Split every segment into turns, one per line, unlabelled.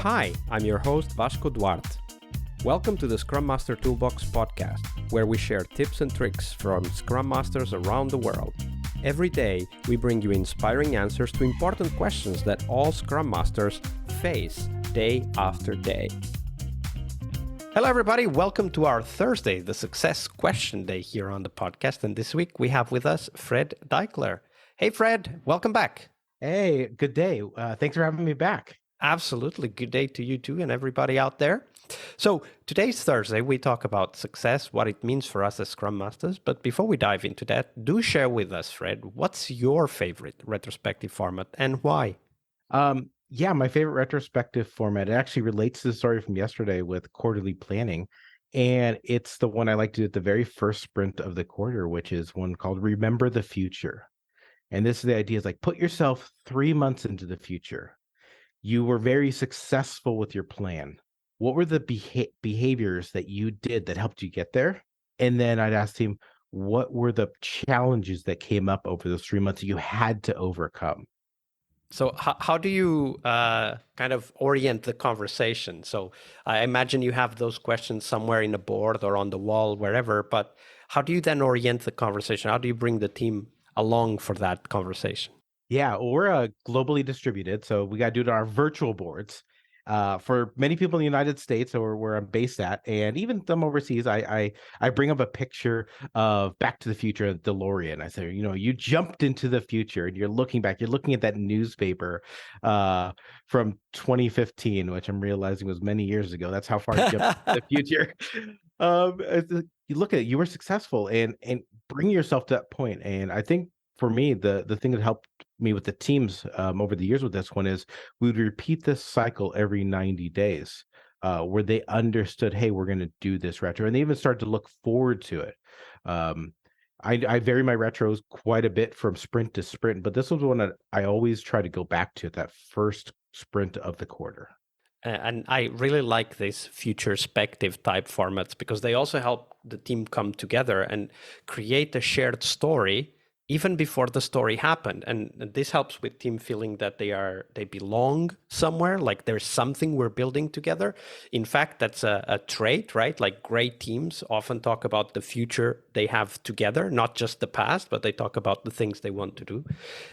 Hi, I'm your host Vasco Duarte. Welcome to the Scrum Master Toolbox podcast, where we share tips and tricks from Scrum Masters around the world. Every day, we bring you inspiring answers to important questions that all Scrum Masters face day after day. Hello, everybody. Welcome to our Thursday, the Success Question Day here on the podcast. And this week, we have with us Fred Deichler. Hey, Fred, welcome back.
Hey, good day. Thanks for having me back.
Absolutely. Good day to you too and everybody out there. So today's Thursday, we talk about success, what it means for us as Scrum Masters. But before we dive into that, do share with us, Fred, what's your favorite retrospective format and why?
My favorite retrospective format, it actually relates to the story from yesterday with quarterly planning. And it's the one I like to do at the very first sprint of the quarter, which is one called Remember the Future. And this is the idea is like, put yourself 3 months into the future. You were very successful with your plan. What were the behaviors that you did that helped you get there? And then I'd ask him, what were the challenges that came up over those 3 months that you had to overcome?
So how do you kind of orient the conversation? So I imagine you have those questions somewhere in a board or on the wall, wherever, but how do you then orient the conversation? How do you bring the team along for that conversation?
Yeah, we're globally distributed, so we got to do it on our virtual boards. For many people in the United States, or where I'm based at, and even some overseas, I bring up a picture of Back to the Future and DeLorean. I say, you jumped into the future, and you're looking back. You're looking at that newspaper from 2015, which I'm realizing was many years ago. That's how far you jumped into the future. You look at it, you were successful, and bring yourself to that point. And I think for me, the thing that helped me with the teams over the years with this one is we would repeat this cycle every 90 days where they understood, hey, we're going to do this retro. And they even started to look forward to it. I vary my retros quite a bit from sprint to sprint, but this was one that I always try to go back to, that first sprint of the quarter.
And I really like these futurespective type formats because they also help the team come together and create a shared story even before the story happened. And this helps with team feeling that they belong somewhere, like there's something we're building together. In fact, that's a trait, right? Like great teams often talk about the future they have together, not just the past, but they talk about the things they want to do.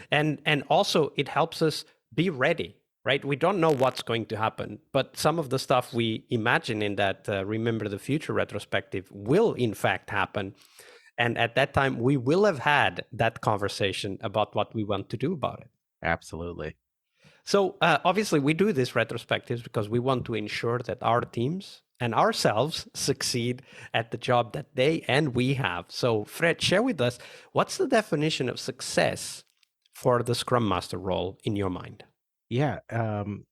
And also it helps us be ready, right? We don't know what's going to happen, but some of the stuff we imagine in that Remember the Future retrospective will in fact happen. And at that time, we will have had that conversation about what we want to do about it.
Absolutely.
So obviously, we do these retrospectives because we want to ensure that our teams and ourselves succeed at the job that they and we have. So Fred, share with us, what's the definition of success for the Scrum Master role in your mind?
Yeah.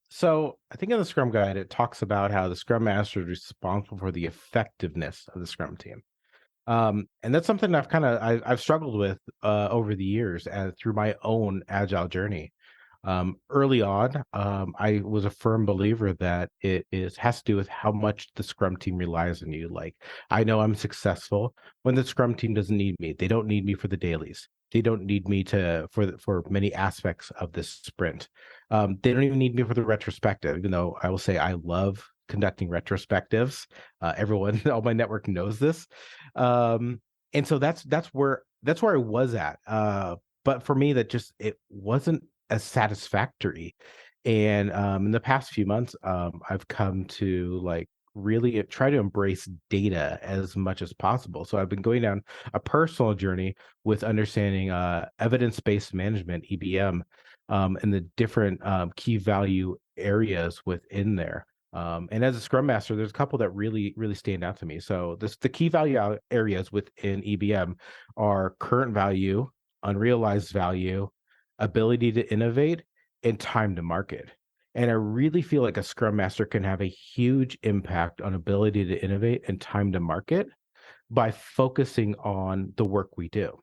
So I think in the Scrum Guide, it talks about how the Scrum Master is responsible for the effectiveness of the Scrum team. And that's something I've struggled with over the years through my own agile journey. Early on, I was a firm believer that has to do with how much the Scrum team relies on you. Like, I know I'm successful when the Scrum team doesn't need me. They don't need me for the dailies. They don't need me for many aspects of this sprint. They don't even need me for the retrospective, even though I will say I love conducting retrospectives. Everyone, all my network knows this. And so that's where I was at. But for me, it wasn't as satisfactory. And in the past few months, I've come to really try to embrace data as much as possible. So I've been going down a personal journey with understanding evidence-based management, EBM, and the different key value areas within there. And as a Scrum Master, there's a couple that really, really stand out to me. So the key value areas within EBM are current value, unrealized value, ability to innovate, and time to market. And I really feel like a Scrum Master can have a huge impact on ability to innovate and time to market by focusing on the work we do.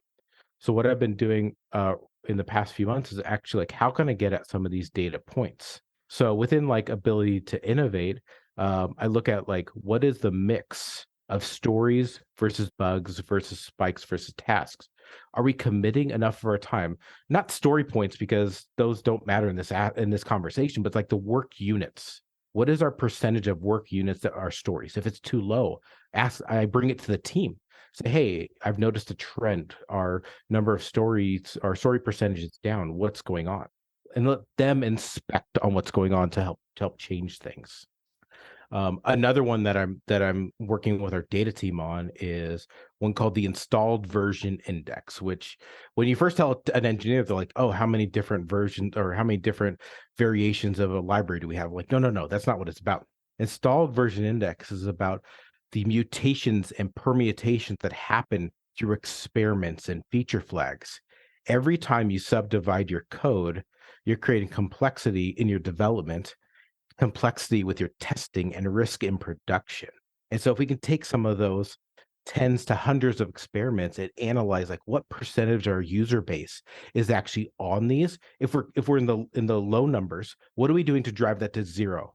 So what I've been doing in the past few months is actually how can I get at some of these data points? So within ability to innovate, I look at what is the mix of stories versus bugs versus spikes versus tasks. Are we committing enough of our time? Not story points, because those don't matter in this conversation, but the work units. what is our percentage of work units that are stories? If it's too low, I bring it to the team. Say, hey, I've noticed a trend. Our number of stories, our story percentage is down. What's going on? And let them inspect on what's going on to help change things. Another one that I'm working with our data team on is one called the installed version index, which when you first tell an engineer, they're like, oh, how many different versions or how many different variations of a library do we have? Like, no, that's not what it's about. Installed version index is about the mutations and permutations that happen through experiments and feature flags. Every time you subdivide your code, you're creating complexity in your development, complexity with your testing, and risk in production. And so if we can take some of those tens to hundreds of experiments and analyze like what percentage of our user base is actually on these, if we're in the low numbers, what are we doing to drive that to zero?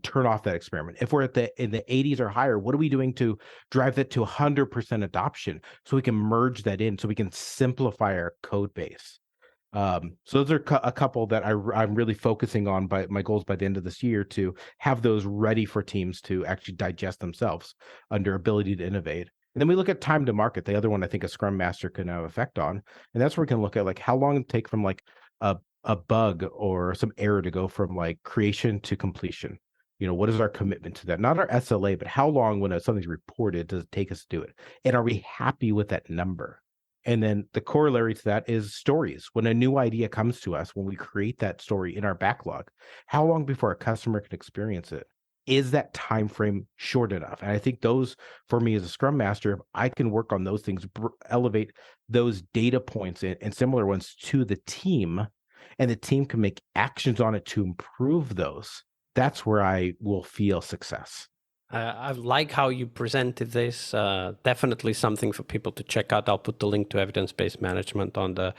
Turn off that experiment. If we're in the 80s or higher, what are we doing to drive that to 100% adoption so we can merge that in, so we can simplify our code base? So those are a couple that I'm really focusing on by my goals by the end of this year, to have those ready for teams to actually digest themselves under ability to innovate. And then we look at time to market, the other one I think a Scrum Master can have effect on. And that's where we can look at like how long it take from like a bug or some error to go from like creation to completion. What is our commitment to that? Not our SLA, but how long when something's reported does it take us to do it? And are we happy with that number? And then the corollary to that is stories. When a new idea comes to us, when we create that story in our backlog, how long before a customer can experience it? Is that time frame short enough? And I think those, for me as a Scrum Master, if I can work on those things, elevate those data points and similar ones to the team, and the team can make actions on it to improve those, that's where I will feel success.
I like how you presented this. Definitely something for people to check out. I'll put the link to evidence-based management on the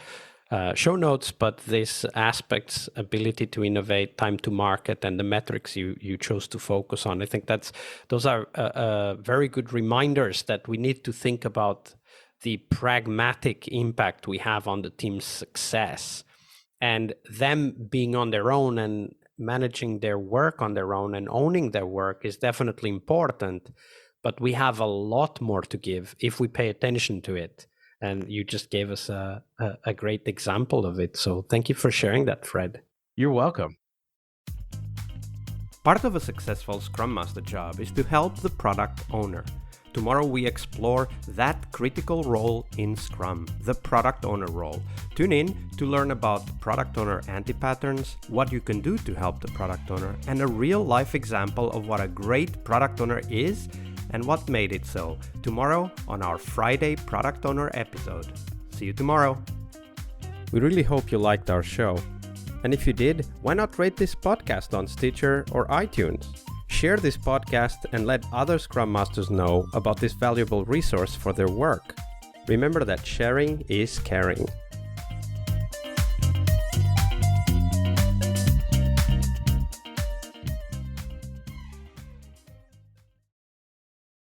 show notes, but this aspects, ability to innovate, time to market, and the metrics you chose to focus on, I think those are very good reminders that we need to think about the pragmatic impact we have on the team's success, and them being on their own and managing their work on their own and owning their work is definitely important, but we have a lot more to give if we pay attention to it. And you just gave us a great example of it. So thank you for sharing that, Fred.
You're welcome.
Part of a successful Scrum Master job is to help the product owner. Tomorrow we explore that critical role in Scrum, the product owner role. Tune in to learn about product owner anti-patterns, what you can do to help the product owner, and a real-life example of what a great product owner is and what made it so. Tomorrow on our Friday Product Owner episode. See you tomorrow. We really hope you liked our show. And if you did, why not rate this podcast on Stitcher or iTunes? Share this podcast and let other Scrum Masters know about this valuable resource for their work. Remember that sharing is caring.